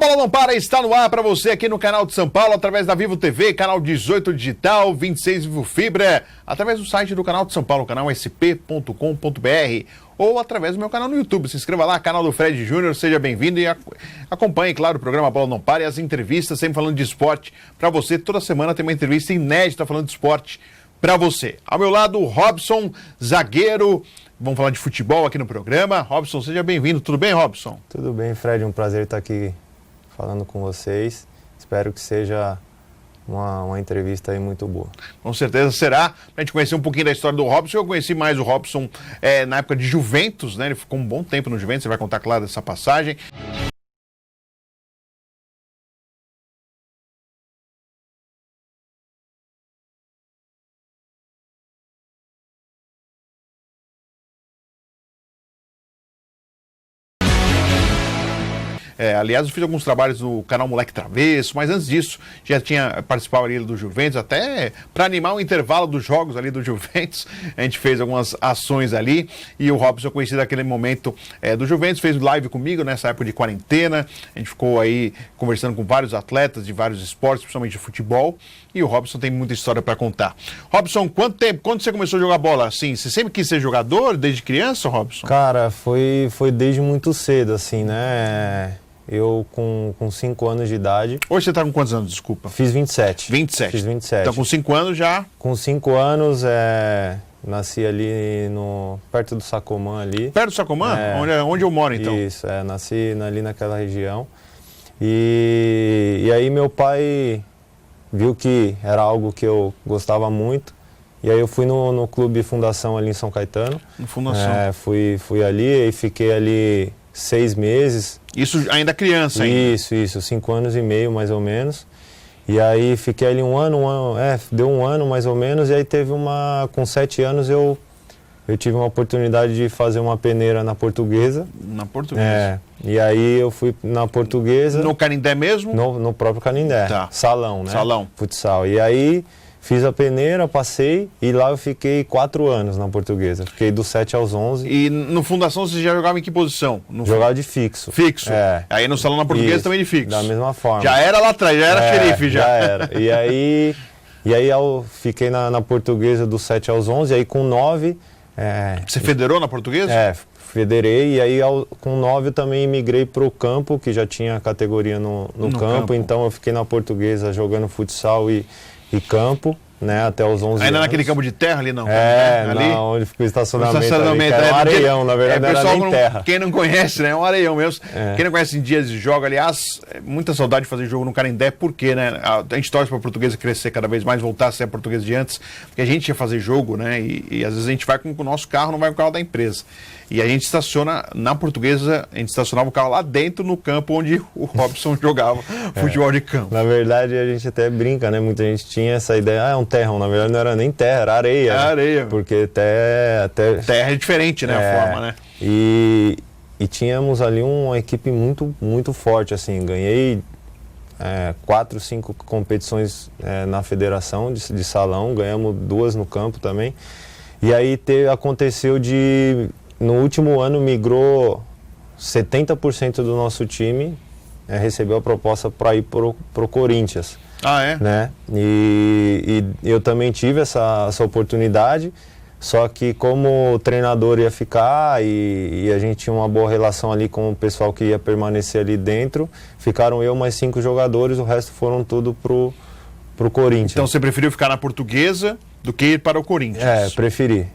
Bola Não Para está no ar para você aqui no canal de São Paulo, através da Vivo TV, canal 18 Digital, 26 Vivo Fibra, através do site do canal de São Paulo, canal sp.com.br, ou através do meu canal no YouTube. Se inscreva lá, canal do Fred Júnior, seja bem-vindo e acompanhe, claro, o programa Bola Não Para e as entrevistas, sempre falando de esporte para você. Toda semana tem uma entrevista inédita falando de esporte para você. Ao meu lado, o Robson, zagueiro. Vamos falar de futebol aqui no programa. Robson, seja bem-vindo. Tudo bem, Robson? Tudo bem, Fred. Um prazer estar aqui falando com vocês. Espero que seja uma entrevista aí muito boa. Com certeza será. Para a gente conhecer um pouquinho da história do Robson. Eu conheci mais o Robson na época de Juventus, né? Ele ficou um bom tempo no Juventus. Você vai contar, claro, dessa passagem. Aliás, eu fiz alguns trabalhos no canal Moleque Travesso, mas antes disso já tinha participado ali do Juventus, até para animar o intervalo dos jogos ali do Juventus, a gente fez algumas ações ali, e o Robson eu conheci daquele momento do Juventus, fez live comigo nessa época de quarentena, a gente ficou aí conversando com vários atletas de vários esportes, principalmente de futebol, e o Robson tem muita história para contar. Robson, quando você começou a jogar bola assim, você sempre quis ser jogador desde criança, Robson? Cara, foi desde muito cedo, assim, né? Eu com 5 anos de idade... Hoje você tá com quantos anos, desculpa? Fiz 27. 27. Fiz 27. Então com 5 anos já... Com 5 anos, nasci ali perto do Sacomã ali. Perto do Sacomã? Onde eu moro, então? Isso, nasci ali naquela região. E aí meu pai viu que era algo que eu gostava muito. E aí eu fui no Clube Fundação ali em São Caetano. No Fundação. Fui ali e fiquei ali 6 meses. Isso ainda criança ainda? Isso, 5 anos e meio mais ou menos. E aí fiquei ali deu um ano mais ou menos, e aí com 7 anos eu tive uma oportunidade de fazer uma peneira na Portuguesa. Na Portuguesa? E aí eu fui na Portuguesa. No Canindé mesmo? No próprio Canindé. Tá. Salão, né? Salão. Futsal. E aí fiz a peneira, passei, e lá eu fiquei 4 anos na Portuguesa. Fiquei dos 7 aos 11. E no Fundação você já jogava em que posição? Jogava de fixo. Fixo? Aí no Salão na Portuguesa Isso, também de fixo? Da mesma forma. Já era lá atrás, já era xerife já. Já era. E aí eu fiquei na Portuguesa dos 7 aos 11, aí com 9... Você federou na Portuguesa? Federei, e aí com 9 eu também migrei para o campo, que já tinha categoria no campo, então eu fiquei na Portuguesa jogando futsal e campo, né, até os 11 Ainda anos. naquele campo de terra ali, não? Ali? Onde ficou o estacionamento ali, que era um areião, na verdade, não era nem terra. Quem não conhece, né, é um areião mesmo. Quem não conhece em dias de jogo, aliás, muita saudade de fazer jogo no Canindé, porque, né, a gente torce para a Portuguesa crescer cada vez mais, voltar a ser a Portuguesa de antes, porque a gente ia fazer jogo, né, e às vezes a gente vai com o nosso carro, não vai com o carro da empresa. E a gente estaciona, na Portuguesa, a gente estacionava o carro lá dentro no campo onde o Robson jogava futebol de campo. Na verdade, a gente até brinca, né? Muita gente tinha essa ideia, é um terrão. Na verdade, não era nem terra, era areia. Era areia. Porque terra é diferente, né? A forma, né? E tínhamos ali uma equipe muito, muito forte, assim. Ganhei 4, 5 competições na federação de salão, ganhamos 2 no campo também. E aí aconteceu no último ano migrou 70% do nosso time, recebeu a proposta para ir pro Corinthians. Ah, é? Né? E eu também tive essa oportunidade, só que como o treinador ia ficar e a gente tinha uma boa relação ali com o pessoal que ia permanecer ali dentro, ficaram eu mais 5 jogadores, o resto foram tudo pro Corinthians. Então você preferiu ficar na Portuguesa do que ir para o Corinthians? Preferi.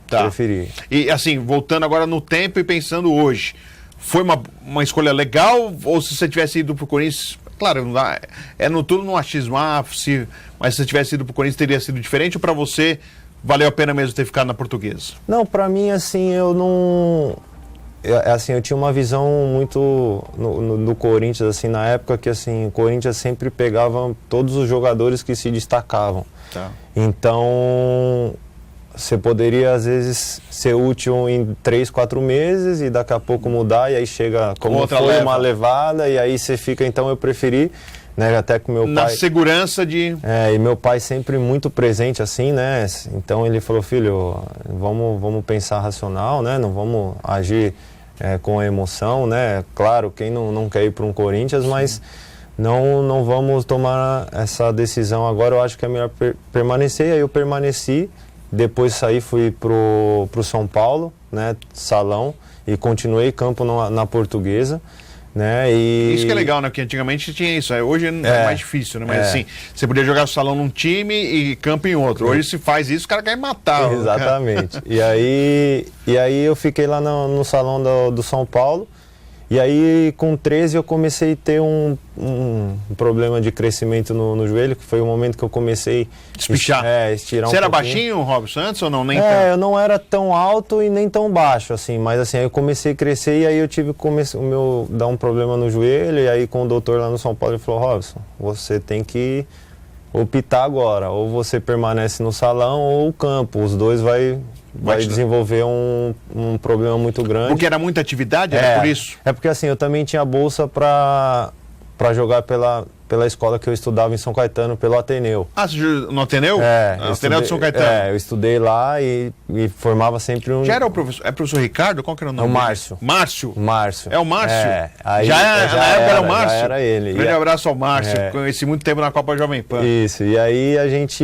E assim, voltando agora no tempo e pensando hoje, foi uma escolha legal, ou se você tivesse ido para o Corinthians, claro, tudo no achismo, mas se você tivesse ido para o Corinthians teria sido diferente, ou para você valeu a pena mesmo ter ficado na Portuguesa? Não, para mim assim, eu não... eu tinha uma visão muito do Corinthians, assim, na época que assim, o Corinthians sempre pegava todos os jogadores que se destacavam. Tá. Então, você poderia, às vezes, ser útil em 3, 4 meses e daqui a pouco mudar, e aí chega como outra foi leva. uma levada, e aí você fica, então eu preferi, né, até com meu pai... Na segurança de... e meu pai sempre muito presente, assim, né, então ele falou, filho, vamos pensar racional, né, não vamos agir com a emoção, né, claro, quem não quer ir para um Corinthians, não vamos tomar essa decisão agora, eu acho que é melhor permanecer. Aí eu permaneci, depois saí, fui pro São Paulo, né, salão, e continuei campo na Portuguesa, né, e... Isso que é legal, né, porque antigamente tinha isso, hoje é mais difícil, né, mas assim, você podia jogar salão num time e campo em outro, hoje se faz isso, o cara quer matar. Exatamente, e aí eu fiquei lá no salão do São Paulo. E aí, com 13, eu comecei a ter um problema de crescimento no joelho, que foi o momento que eu comecei Espichar. Estirar um pouquinho. Você era baixinho, Robson, antes ou não? Nem tanto? Eu não era tão alto e nem tão baixo, assim, mas assim, aí eu comecei a crescer e aí eu tive que dar um problema no joelho, e aí com o doutor lá no São Paulo, ele falou, Robson, você tem que optar agora, ou você permanece no salão ou o campo, os dois vai desenvolver um problema muito grande. Porque era muita atividade, era por isso? É porque assim, eu também tinha bolsa para jogar pela escola que eu estudava em São Caetano, pelo Ateneu. Ah, você no Ateneu? No Ateneu de São Caetano. Eu estudei lá e formava sempre um... Já era o professor, professor Ricardo? Qual que era o nome? É o Márcio. Márcio? Márcio. É o Márcio? Aí, na época era o Márcio? Já era ele. Grande abraço ao Márcio, conheci muito tempo na Copa Jovem Pan. Isso, e aí a gente...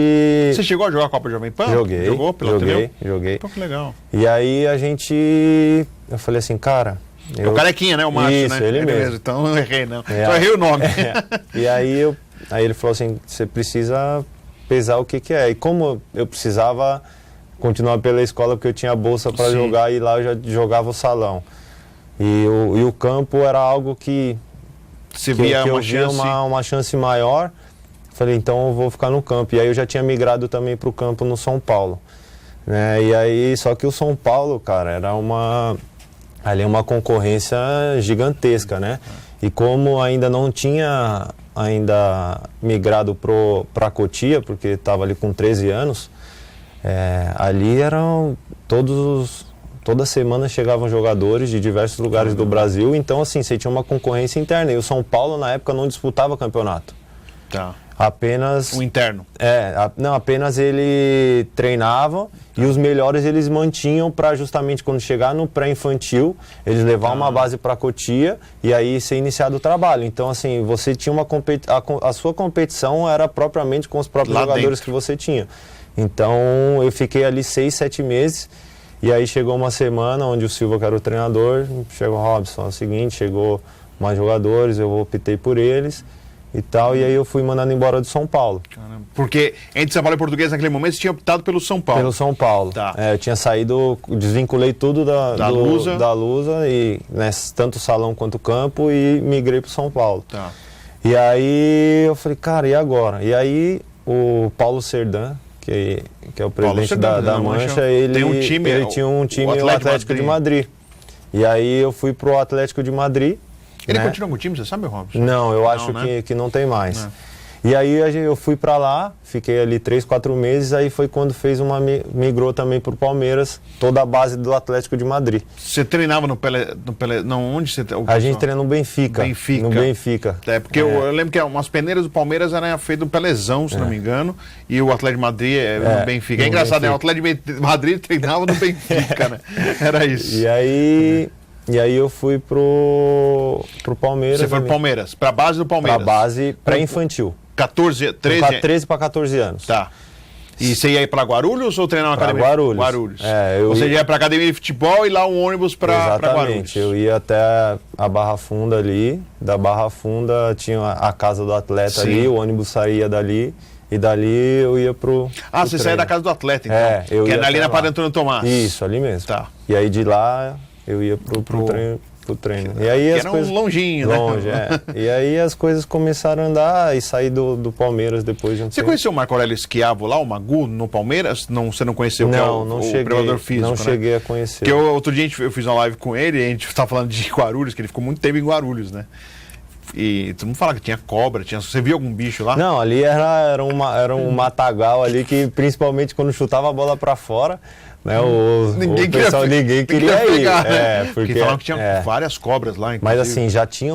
Você chegou a jogar a Copa Jovem Pan? Joguei. Jogou pelo Ateneu? Joguei. Pô, que legal. E aí eu falei assim, cara... É o carequinha, né? O Márcio, isso, né? ele mesmo. Então não errei, não. Só errei o nome. E aí ele falou assim, você precisa pesar o que é. E como eu precisava continuar pela escola, porque eu tinha bolsa para jogar, e lá eu já jogava o salão. E o campo era algo que você via uma chance maior. Falei, então eu vou ficar no campo. E aí eu já tinha migrado também para o campo no São Paulo. Né? E aí, só que o São Paulo, cara, era uma concorrência gigantesca, né? E como ainda não tinha migrado para Cotia, porque estava ali com 13 anos, ali eram toda semana chegavam jogadores de diversos lugares do Brasil, então assim, você tinha uma concorrência interna. E o São Paulo, na época, não disputava campeonato. Tá. Apenas... O interno. Não, apenas ele treinava e os melhores eles mantinham para justamente quando chegar no pré-infantil, eles levar uma base para Cotia e aí ser iniciado o trabalho. Então, assim, você tinha a sua competição era propriamente com os próprios jogadores que você tinha. Então, eu fiquei ali 6, 7 meses e aí chegou uma semana onde o Silva, que era o treinador, chegou o Robson, é o seguinte, chegou mais jogadores, eu optei por eles e tal, e aí eu fui mandado embora do São Paulo. Caramba. Porque entre São Paulo e Português naquele momento você tinha optado pelo São Paulo. Pelo São Paulo. Tá. Eu tinha saído, desvinculei tudo da Lusa e tanto o salão quanto o campo e migrei pro São Paulo. Tá. E aí eu falei, cara, e agora? E aí o Paulo Serdan, que é o presidente da Mancha, ele tinha um time, o Atlético de Madrid. E aí eu fui pro Atlético de Madrid. Ele continua com o time, você sabe, Robson? Não, eu acho que não tem mais. E aí eu fui pra lá, fiquei ali 3, 4 meses, aí foi quando migrou também pro Palmeiras, toda a base do Atlético de Madrid. Você treinava no Pelé, não, onde você... A gente treina no Benfica. No Benfica. Porque eu lembro que umas peneiras do Palmeiras eram feitas no Pelézão, se não me engano, e o Atlético de Madrid no Benfica. É engraçado, né? O Atlético de Madrid treinava no Benfica, né? Era isso. E aí eu fui pro Palmeiras. Você foi pro Palmeiras, pra base do Palmeiras? Pra base pré-infantil. 13 para 14 anos. Tá. E você ia para Guarulhos ou treinar na academia? Guarulhos. Você ia para academia de futebol e lá um ônibus para Guarulhos? Exatamente. Eu ia até a Barra Funda ali. Da Barra Funda tinha a casa do atleta ali, o ônibus saía dali. E dali eu ia pro você saía da casa do atleta, então? Eu que ia ali na Padre Antônio Tomás? Isso, ali mesmo. Tá. E aí de lá eu ia pro treino. E aí era um longinho, né? E aí as coisas começaram a andar e saí do Palmeiras depois de um tempo. Você conheceu o Marco Aurélio Schiavo lá, o Magu, no Palmeiras? Não, você não conheceu? Não, o preparador físico, não cheguei a conhecer. Porque outro dia eu fiz uma live com ele e a gente estava falando de Guarulhos, que ele ficou muito tempo em Guarulhos, né? E todo mundo fala que tinha cobra, você viu algum bicho lá? Não, ali era um matagal ali que principalmente quando chutava a bola para fora, né, ninguém queria pegar, ir. Né? Porque falavam que tinha várias cobras lá, inclusive. Mas assim, já tinha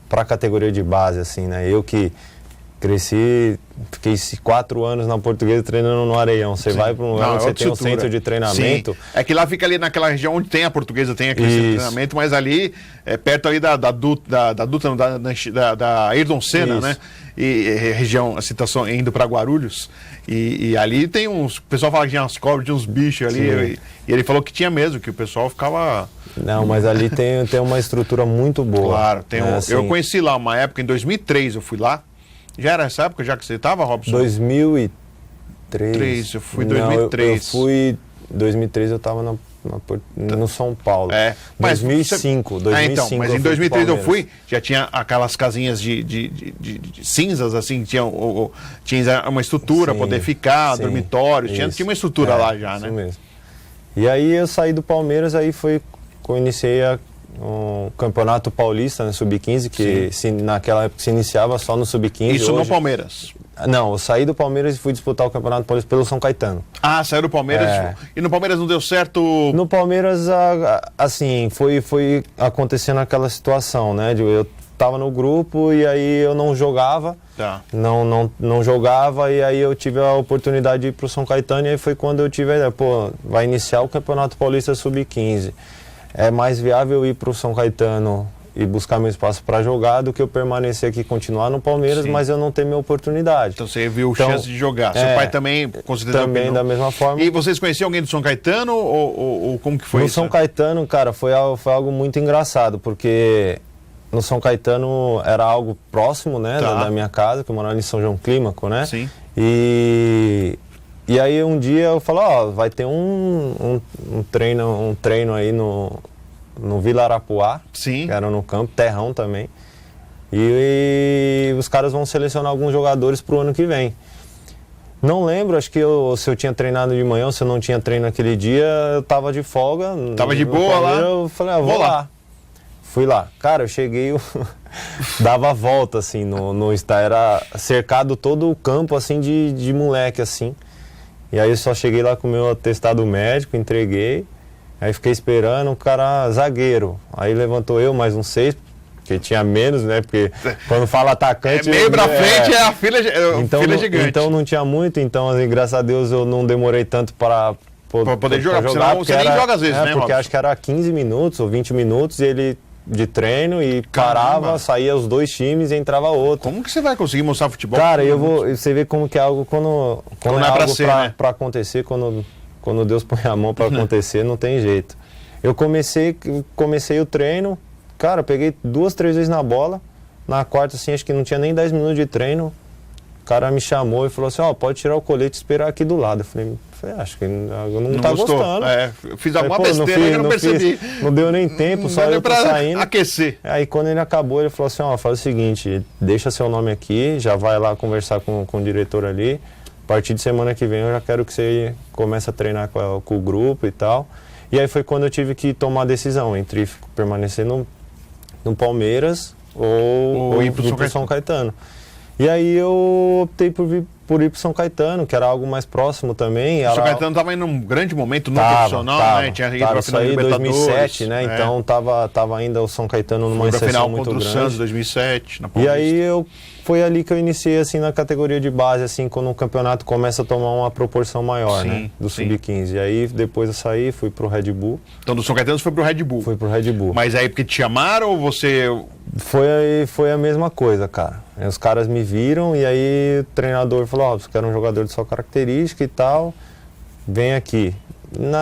para a categoria de base, assim, né? Eu que Cresci, fiquei 4 anos na Portuguesa treinando no Areião. Você vai para um lugar onde você tem um centro de treinamento. Sim. É que lá fica ali naquela região onde tem a Portuguesa, tem aquele centro de treinamento, mas ali é perto ali da Ayrton Senna, Isso. né? E região, a citação indo para Guarulhos. E ali tem uns. O pessoal fala que tinha umas cobras, tinha uns bichos ali. E ele falou que tinha mesmo, que o pessoal ficava. Não, mas ali tem uma estrutura muito boa. Claro, tem assim, eu conheci lá uma época, em 2003 eu fui lá. Já era essa época já que você estava, Robson? 2003. Eu fui em 2003. Não, eu fui. 2003 eu estava no São Paulo. É. 2005. Então, mas em 2003 eu fui, já tinha aquelas casinhas de cinzas, assim, tinha uma estrutura, Sim, poder ficar, sim, dormitórios, tinha uma estrutura lá já, né? Isso mesmo. E aí eu saí do Palmeiras, aí foi que eu iniciei o Campeonato Paulista, né, Sub-15, que naquela época se iniciava só no Sub-15. Isso no Palmeiras? Não, eu saí do Palmeiras e fui disputar o Campeonato Paulista pelo São Caetano. Ah, saiu do Palmeiras e no Palmeiras não deu certo? No Palmeiras, assim, foi acontecendo aquela situação, né? Eu tava no grupo e aí eu não jogava, não jogava, e aí eu tive a oportunidade de ir pro São Caetano, e aí foi quando eu tive a ideia, vai iniciar o Campeonato Paulista Sub-15. É mais viável ir pro São Caetano e buscar meu espaço para jogar do que eu permanecer aqui e continuar no Palmeiras, mas eu não ter minha oportunidade. Então você viu chance de jogar. Seu pai também, com certeza, também da mesma forma. E vocês conheciam alguém do São Caetano ou como que foi no isso? No São Caetano, cara, foi algo muito engraçado, porque no São Caetano era algo próximo, né, da minha casa, que eu morava em São João Clímaco, né? Sim. E aí um dia eu falo, vai ter um treino aí no Vila Arapuá, Sim. Que era no campo, terrão também. E os caras vão selecionar alguns jogadores pro ano que vem. Não lembro, acho que se eu tinha treinado de manhã ou se eu não tinha treino naquele dia, eu tava de folga. Tava de boa lá? Eu falei, vou lá. Fui lá. Cara, eu cheguei, dava a volta, assim, no estádio. Era cercado todo o campo, assim, de moleque, assim. E aí eu só cheguei lá com o meu atestado médico, entreguei. Aí fiquei esperando, o cara zagueiro. Aí levantou eu, mais uns 6, porque tinha menos, né? Porque quando fala atacante... meio pra frente é a fila gigante. Então não tinha muito, então assim, graças a Deus eu não demorei tanto para poder jogar, porque senão você nem joga às vezes, né, porque Robson? acho que era 15 minutos ou 20 minutos e ele de treino e parava, saía os 2 times e entrava outro. Como que você vai conseguir mostrar futebol? Cara, você vê como que é algo quando é algo pra acontecer, quando Deus põe a mão para acontecer, não tem jeito. Eu comecei o treino, cara, peguei 2, 3 vezes na bola. Na quarta, assim, acho que não tinha nem 10 minutos de treino. O cara me chamou e falou assim, pode tirar o colete e esperar aqui do lado. Eu falei, acho que não tá gostou. gostando. Eu fiz alguma besteira que eu não percebi. Não deu nem tempo, só eu tô saindo. Aquecer. Aí quando ele acabou, ele falou assim, faz o seguinte, deixa seu nome aqui, já vai lá conversar com o diretor ali. A partir de semana que vem eu já quero que você comece a treinar com o grupo e tal. E aí foi quando eu tive que tomar a decisão entre permanecer no Palmeiras ou ir pro São Caetano. E aí eu optei por ir pro São Caetano, que era algo mais próximo também. O São Caetano estava em um grande momento no profissional, né? Tinha ido pra final de Libertadores. 2007, né? Então tava ainda o São Caetano numa exceção muito grande. Contra o Santos, 2007, na Paulista. E aí foi ali que eu iniciei, assim, na categoria de base, assim, quando o campeonato começa a tomar uma proporção maior, né? Do Sub-15. E aí depois eu saí, fui pro Red Bull. Então do São Caetano você foi pro Red Bull? Fui pro Red Bull. Mas aí porque te chamaram ou você... Foi a mesma coisa, cara. Os caras me viram e aí o treinador falou, você quer um jogador de sua característica e tal, vem aqui.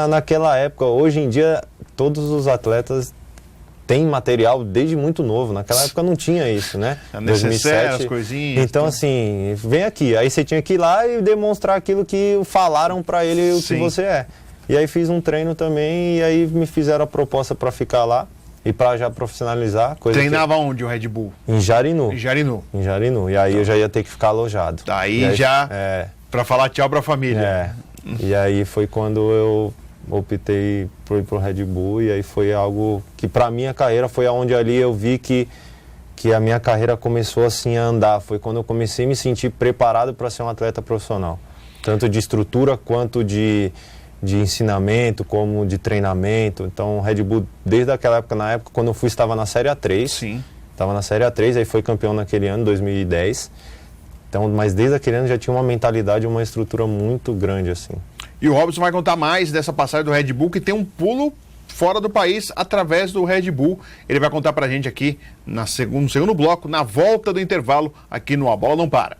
Naquela época, hoje em dia, todos os atletas têm material desde muito novo. Naquela época não tinha isso, né? A 2007, as coisinhas. Então, assim, vem aqui. Aí você tinha que ir lá e demonstrar aquilo que falaram pra ele o que você é. E aí fiz um treino também e aí me fizeram a proposta pra ficar lá. E para já profissionalizar... Treinava onde o Red Bull? Em Jarinu. Em Jarinu. E aí eu já ia ter que ficar alojado. Daí para falar tchau para a família. E aí foi quando eu optei por ir pro Red Bull. E aí foi algo que para minha carreira foi aonde ali eu vi que a minha carreira começou assim a andar. Foi quando eu comecei a me sentir preparado para ser um atleta profissional. Tanto de estrutura quanto de ensinamento, como de treinamento. Então o Red Bull, desde aquela época, quando eu fui, estava na Série A3. Sim. Estava na Série A3, aí foi campeão naquele ano, 2010. Então, mas desde aquele ano já tinha uma mentalidade, uma estrutura muito grande, assim. E o Robson vai contar mais dessa passagem do Red Bull, que tem um pulo fora do país através do Red Bull. Ele vai contar pra gente aqui no segundo bloco, na volta do intervalo, aqui no A Bola Não Para.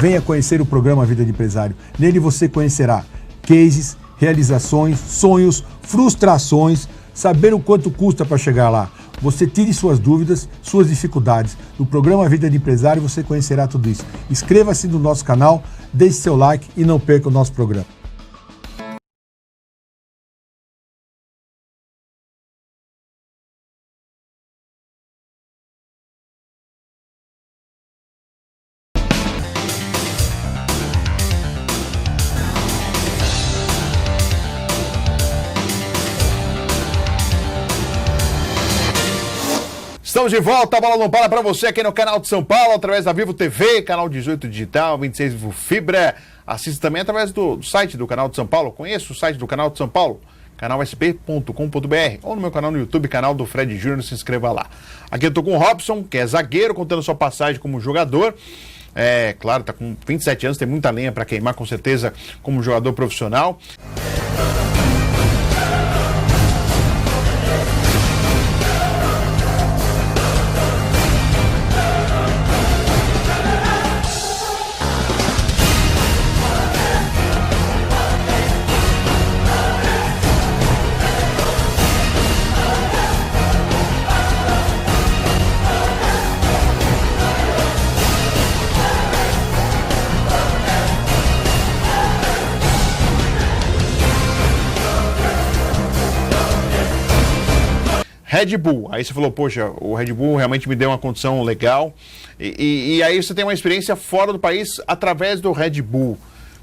Venha conhecer o programa Vida de Empresário. Nele você conhecerá cases, realizações, sonhos, frustrações, saber o quanto custa para chegar lá. Você tire suas dúvidas, suas dificuldades. No programa Vida de Empresário você conhecerá tudo isso. Inscreva-se no nosso canal, deixe seu like e não perca o nosso programa. Estamos de volta, a Bola Não Para para você aqui no canal de São Paulo, através da Vivo TV, canal 18 Digital, 26 Vivo Fibra. Assista também através do site do canal de São Paulo. Conheça o site do canal de São Paulo, canalsp.com.br, ou no meu canal no YouTube, canal do Fred Júnior, se inscreva lá. Aqui eu tô com o Robson, que é zagueiro, contando sua passagem como jogador. É, claro, tá com 27 anos, tem muita lenha para queimar, com certeza, como jogador profissional. Red Bull, aí você falou, poxa, o Red Bull realmente me deu uma condição legal, e aí você tem uma experiência fora do país através do Red Bull.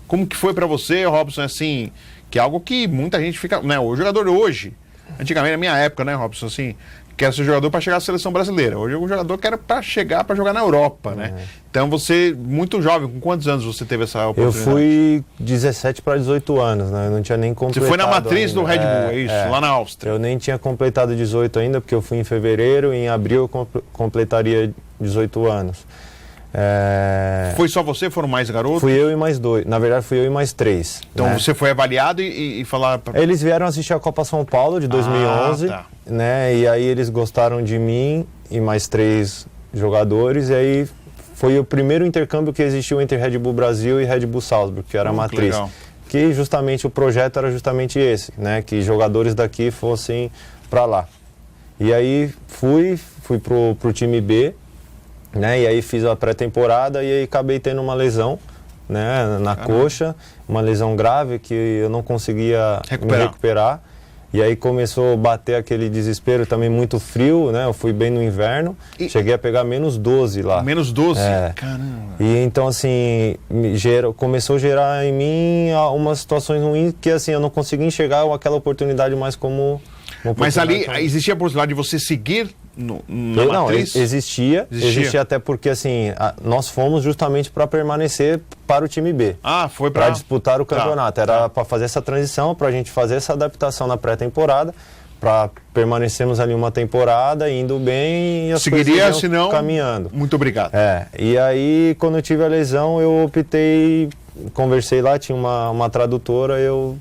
Como que foi pra você, Robson, assim, que é algo que muita gente fica, né, o jogador hoje, antigamente, na minha época, né, Robson, assim, quero ser jogador para chegar à seleção brasileira, hoje o jogador quer para chegar para jogar na Europa, né? Então você, muito jovem, com quantos anos você teve essa oportunidade? Eu fui 17 para 18 anos, né? Eu não tinha nem completado. Você foi na matriz ainda. do Red Bull, é isso? Lá na Áustria. Eu nem tinha completado 18 ainda, porque eu fui em fevereiro e em abril eu completaria 18 anos. Foi só você? Foram mais garotos? Fui eu e mais dois. Na verdade, fui eu e mais três. Então né? você foi avaliado e falar... Eles vieram assistir a Copa São Paulo de 2011, né? E aí eles gostaram de mim e mais 3 jogadores. E aí foi o primeiro intercâmbio que existiu entre Red Bull Brasil e Red Bull Salzburg, que era a matriz. Legal. Que justamente o projeto era justamente esse, né? Que jogadores daqui fossem para lá. E aí fui pro time B, né? E aí fiz a pré-temporada e aí acabei tendo uma lesão, né? Na coxa, uma lesão grave que eu não conseguia me recuperar. E aí começou a bater aquele desespero, também muito frio, né? Eu fui bem no inverno, cheguei a pegar menos 12 lá. Menos 12? Caramba! E então, assim, começou a gerar em mim umas situações ruins que, assim, eu não conseguia enxergar aquela oportunidade mais como... Mas ali existia a possibilidade de você seguir na matriz? Não, existia até porque, assim, nós fomos justamente para permanecer para o time B. Foi para disputar o campeonato. Era para fazer essa transição, para a gente fazer essa adaptação na pré-temporada, para permanecermos ali uma temporada, indo bem e as coisas iam caminhando. Muito obrigado. E aí, quando eu tive a lesão, eu optei, conversei lá, tinha uma tradutora, eu...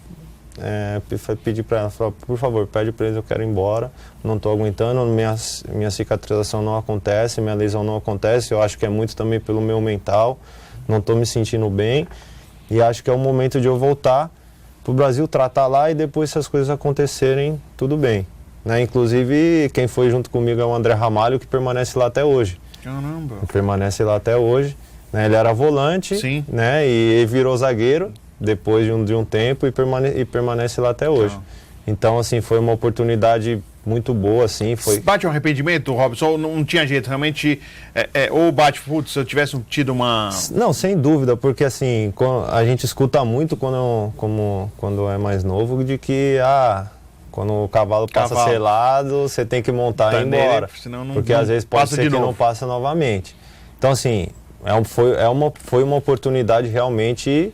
pedi para ela, por favor, pede para eles, eu quero ir embora, não estou aguentando, minha cicatrização não acontece, minha lesão não acontece, eu acho que é muito também pelo meu mental, não estou me sentindo bem e acho que é o momento de eu voltar para o Brasil, tratar lá e depois, se as coisas acontecerem, tudo bem, né? Inclusive quem foi junto comigo é o André Ramalho, que permanece lá até hoje. Caramba! Permanece lá até hoje, né? Ele era volante, né? E virou zagueiro depois de um tempo e permanece lá até hoje. Então, assim, foi uma oportunidade muito boa, assim. Bate um arrependimento, Robson, ou não tinha jeito? Realmente, ou bate, putz, se eu tivesse tido uma... Não, sem dúvida, porque, assim, a gente escuta muito quando é mais novo, de que, quando o cavalo passa selado, você tem que montar e ir embora. Porque às vezes pode ser que não passa novamente. Então, assim, foi uma oportunidade realmente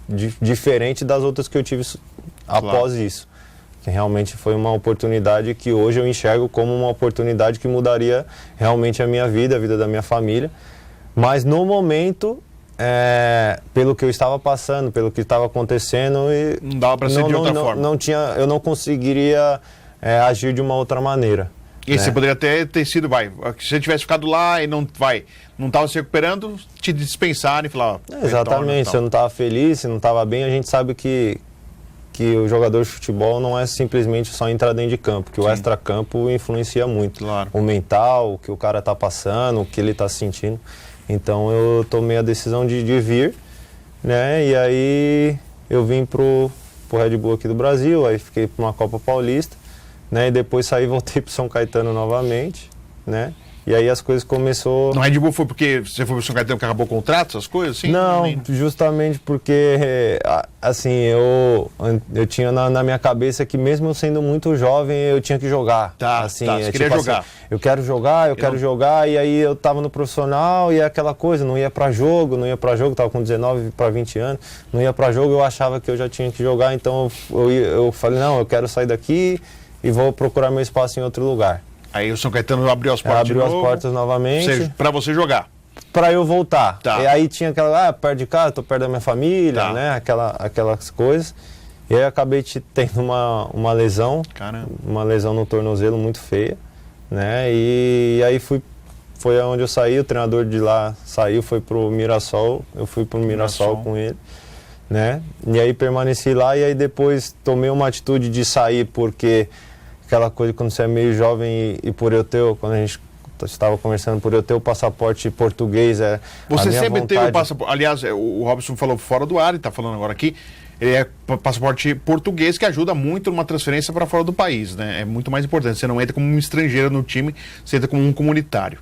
diferente das outras que eu tive após isso. Que realmente foi uma oportunidade que hoje eu enxergo como uma oportunidade que mudaria realmente a minha vida, a vida da minha família. Mas no momento, pelo que eu estava passando, pelo que estava acontecendo, Não dava para ser de outra forma. Eu não conseguiria agir de uma outra maneira. E você poderia até ter sido, se você tivesse ficado lá e não estava se recuperando, te dispensar e falar... Exatamente, se eu não estava feliz, se não estava bem, a gente sabe que o jogador de futebol não é simplesmente só entrar dentro de campo, que o extracampo influencia muito. Claro. O mental, o que o cara está passando, o que ele está sentindo. Então eu tomei a decisão de vir, né? E aí eu vim pro Red Bull aqui do Brasil, aí fiquei para uma Copa Paulista, né? E depois saí e voltei pro São Caetano novamente, né? E aí as coisas começou... No Red Bull foi porque você foi pro São Caetano que acabou o contrato, essas coisas? Assim? Não, justamente porque, assim, eu tinha na minha cabeça que mesmo eu sendo muito jovem, eu tinha que jogar. Assim, você queria jogar. Assim, eu quero jogar, e aí eu tava no profissional e aquela coisa, não ia pra jogo, tava com 19 para 20 anos, não ia pra jogo, eu achava que eu já tinha que jogar, então eu falei, não, eu quero sair daqui e vou procurar meu espaço em outro lugar. Aí o São Caetano abriu as portas Abriu as portas novamente. Para você jogar. Para eu voltar. Tá. E aí tinha aquela, perto de casa, tô perto da minha família, né? Aquelas coisas. E aí eu acabei tendo uma lesão. Caramba. Uma lesão no tornozelo muito feia, né? E aí foi onde eu saí, o treinador de lá saiu, foi pro Mirassol. Eu fui pro Mirassol com ele, né? E aí permaneci lá e aí depois tomei uma atitude de sair porque... Aquela coisa quando você é meio jovem e por eu ter, quando a gente estava conversando, por eu ter o passaporte português, Você a minha sempre vontade... teve o passaporte, aliás, o Robson falou fora do ar, ele está falando agora aqui, ele é passaporte português que ajuda muito numa transferência para fora do país, né? É muito mais importante, você não entra como um estrangeiro no time, você entra como um comunitário.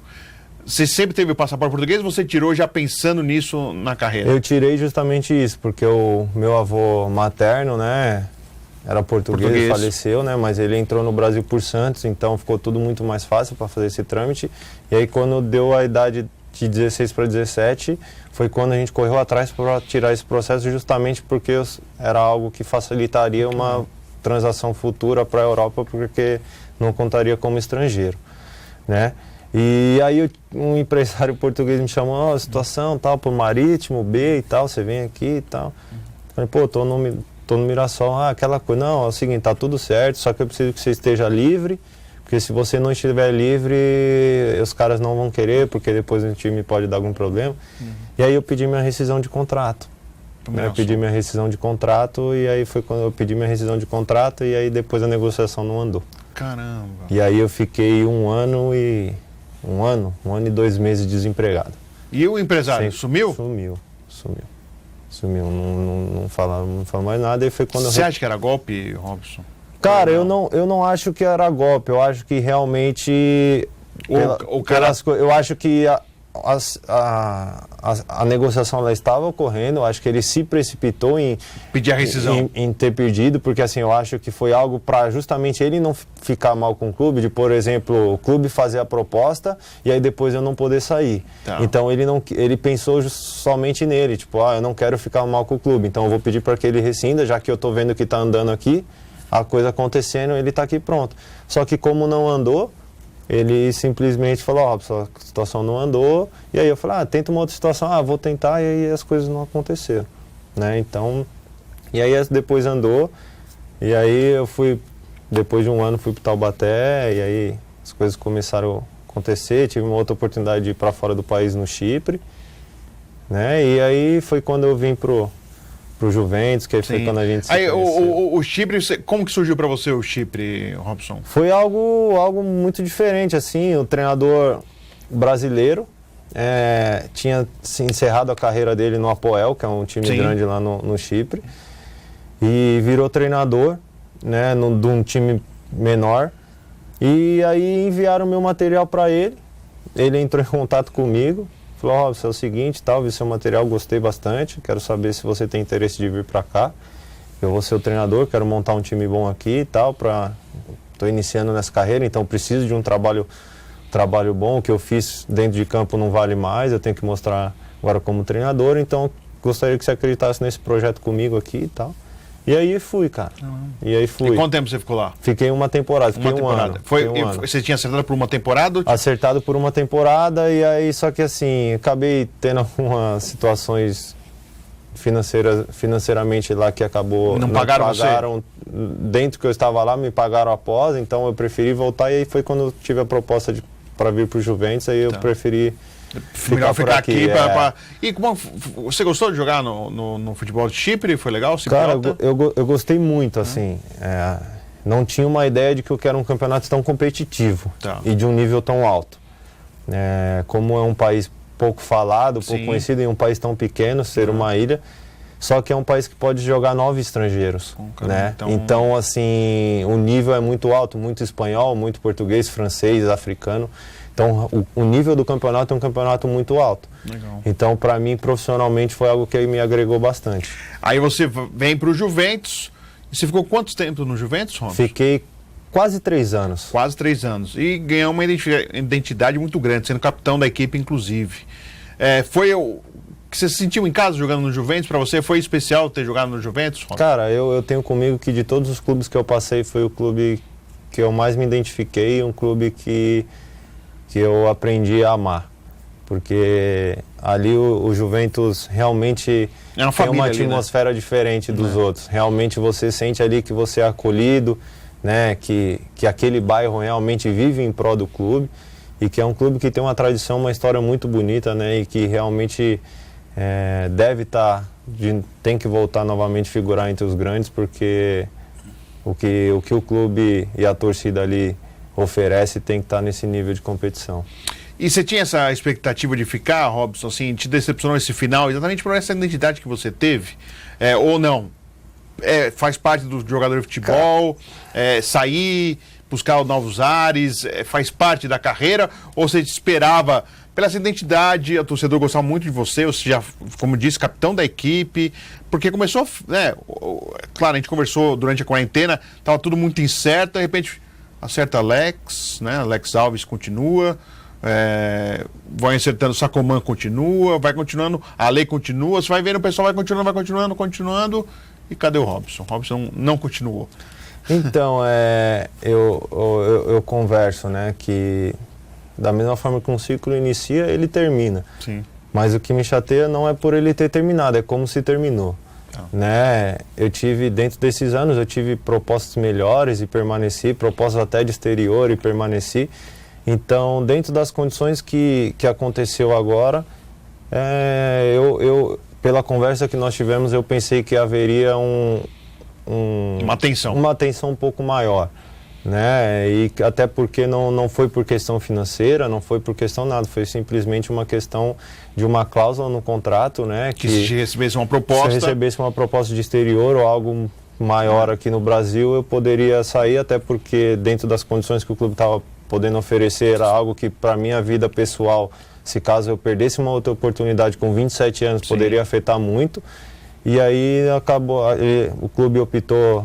Você sempre teve o passaporte português ou você tirou já pensando nisso na carreira? Eu tirei justamente isso, porque o meu avô materno, né... Era português, faleceu, né? Mas ele entrou no Brasil por Santos, então ficou tudo muito mais fácil para fazer esse trâmite. E aí quando deu a idade de 16 para 17, foi quando a gente correu atrás para tirar esse processo, justamente porque era algo que facilitaria uma transação futura para a Europa, porque não contaria como estrangeiro, né? E aí um empresário português me chamou, situação tal, pro Marítimo, B e tal, você vem aqui e tal. Falei, pô, tô no Mirassol, aquela coisa, não, é o seguinte, tá tudo certo, só que eu preciso que você esteja livre, porque se você não estiver livre, os caras não vão querer, porque depois o time pode dar algum problema. E aí eu pedi minha rescisão de contrato. Eu pedi minha rescisão de contrato, e aí foi quando eu pedi minha rescisão de contrato, e aí depois a negociação não andou. Caramba! E aí eu fiquei um ano e 2 meses desempregado. E o empresário, sumiu? Sumiu, não fala mais nada, e foi quando Você acha que era golpe, Robson? Cara, eu não acho que era golpe, eu acho que realmente... eu acho que a negociação ela estava ocorrendo, eu acho que ele se precipitou em pedir a rescisão, em ter pedido, porque assim, eu acho que foi algo para justamente ele não ficar mal com o clube, de, por exemplo, o clube fazer a proposta e aí depois eu não poder sair. Tá. Então ele pensou somente nele, tipo, eu não quero ficar mal com o clube, então eu vou pedir para que ele rescinda, já que eu tô vendo que tá andando aqui, a coisa acontecendo, ele tá aqui pronto. Só que como não andou, ele simplesmente falou, Robson, a situação não andou, e aí eu falei, tenta uma outra situação, vou tentar, e aí as coisas não aconteceram, né, então, e aí depois andou, e aí eu depois de um ano fui para Taubaté, e aí as coisas começaram a acontecer, tive uma outra oportunidade de ir para fora do país no Chipre, né, e aí foi quando eu vim pro Juventus, que aí foi quando a gente se conheceu. O Chipre, como que surgiu para você o Chipre, Robson? Foi algo muito diferente, assim, o treinador brasileiro tinha encerrado a carreira dele no Apoel, que é um time grande lá no Chipre, e virou treinador, né, de um time menor, e aí enviaram meu material para ele entrou em contato comigo, falou, Robson, é o seguinte, vi seu material, gostei bastante, quero saber se você tem interesse de vir para cá. Eu vou ser o treinador, quero montar um time bom aqui e tal, tô iniciando nessa carreira, então preciso de um trabalho bom, o que eu fiz dentro de campo não vale mais, eu tenho que mostrar agora como treinador, então gostaria que você acreditasse nesse projeto comigo aqui e tal. E aí fui, cara. E aí fui. E quanto tempo você ficou lá? Fiquei uma temporada, fiquei um ano. Você tinha acertado por uma temporada? Acertado por uma temporada, e aí só que assim, acabei tendo algumas situações financeiramente lá que acabou... Não pagaram dentro que eu estava lá, me pagaram após, então eu preferi voltar, e aí foi quando eu tive a proposta para vir para o Juventus, aí eu preferi melhor ficar aqui. É. E como você gostou de jogar no futebol de Chipre? Foi legal? Cara, eu gostei muito, assim. Não tinha uma ideia de que eu quero um campeonato tão competitivo e de um nível tão alto. Como é um país pouco falado, pouco conhecido, em um país tão pequeno, ser uma ilha, só que é um país que pode jogar 9 estrangeiros, né? Então, assim, o nível é muito alto, muito espanhol, muito português, francês, africano. Então, o nível do campeonato é um campeonato muito alto. Legal. Então, para mim, profissionalmente, foi algo que me agregou bastante. Aí você vem para o Juventus. E você ficou quanto tempo no Juventus, Robson? Fiquei quase 3 anos. Quase 3 anos. E ganhou uma identidade muito grande, sendo capitão da equipe, inclusive. Foi o que você se sentiu em casa jogando no Juventus? Para você foi especial ter jogado no Juventus, Robson? Cara, eu tenho comigo que de todos os clubes que eu passei, foi o clube que eu mais me identifiquei, um clube que eu aprendi a amar. Porque ali o Juventus realmente tem uma atmosfera diferente dos outros. Realmente você sente ali que você é acolhido, né? Que aquele bairro realmente vive em prol do clube. E que é um clube que tem uma tradição, uma história muito bonita, né? E que realmente deve estar, tem que voltar novamente a figurar entre os grandes, porque o que o clube e a torcida ali oferece tem que estar nesse nível de competição. E você tinha essa expectativa de ficar, Robson, assim, te decepcionou esse final, exatamente por essa identidade que você teve? Ou não? Faz parte do jogador de futebol, sair, buscar novos ares, faz parte da carreira? Ou você esperava, pela essa identidade, a torcedor gostava muito de você, você já, como disse, capitão da equipe, porque começou, claro, a gente conversou durante a quarentena, estava tudo muito incerto, de repente acerta Alex, né? Alex Alves continua, vai acertando, Sacomã continua, vai continuando, a Lei continua, você vai vendo, o pessoal vai continuando, e cadê o Robson? O Robson não continuou. Então, eu converso, né, que da mesma forma que um ciclo inicia, ele termina. Sim. Mas o que me chateia não é por ele ter terminado, é como se terminou. Né? Eu tive, dentro desses anos, eu tive propostas melhores e permaneci, propostas até de exterior e permaneci. Então, dentro das condições que aconteceu agora, pela conversa que nós tivemos, eu pensei que haveria uma atenção um pouco maior, né? E até porque não foi por questão financeira, não foi por questão nada, foi simplesmente uma questão de uma cláusula no contrato, né? Que se recebesse uma proposta... Se recebesse uma proposta de exterior ou algo maior aqui no Brasil, eu poderia sair, até porque dentro das condições que o clube estava podendo oferecer, era algo que para minha vida pessoal, se caso eu perdesse uma outra oportunidade com 27 anos, poderia afetar muito. E aí o clube optou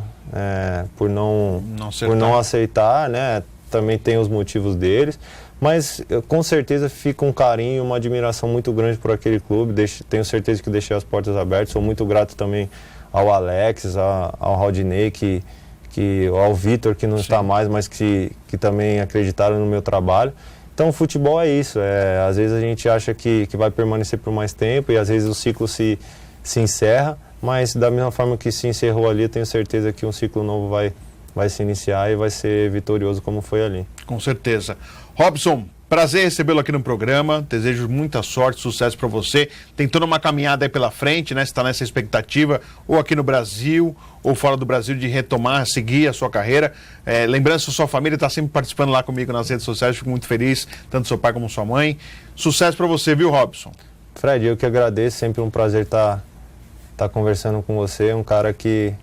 por não aceitar, né? Também tem os motivos deles, mas com certeza fica um carinho, uma admiração muito grande por aquele clube. Tenho certeza que deixei as portas abertas. Sou muito grato também ao Alex, ao Rodinei, ao Vitor, que não está mais, mas que também acreditaram no meu trabalho. Então, o futebol é isso. Às vezes a gente acha que vai permanecer por mais tempo e às vezes o ciclo se encerra, mas da mesma forma que se encerrou ali, eu tenho certeza que um ciclo novo vai se iniciar e vai ser vitorioso como foi ali. Com certeza. Robson, prazer recebê-lo aqui no programa, desejo muita sorte, sucesso para você, tem toda uma caminhada aí pela frente, né? Você está nessa expectativa, ou aqui no Brasil, ou fora do Brasil, de retomar, seguir a sua carreira. Lembrando, sua família está sempre participando lá comigo nas redes sociais, fico muito feliz, tanto seu pai como sua mãe. Sucesso para você, viu, Robson? Fred, eu que agradeço, sempre um prazer estar conversando com você, um cara que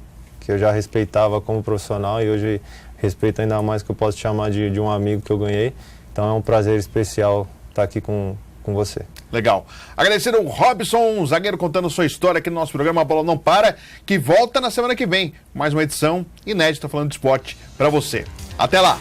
eu já respeitava como profissional e hoje respeito ainda mais, que eu posso te chamar de um amigo que eu ganhei. Então é um prazer especial estar aqui com você. Legal. Agradecer ao Robson, zagueiro, contando sua história aqui no nosso programa A Bola Não Para, que volta na semana que vem. Mais uma edição inédita falando de esporte para você. Até lá!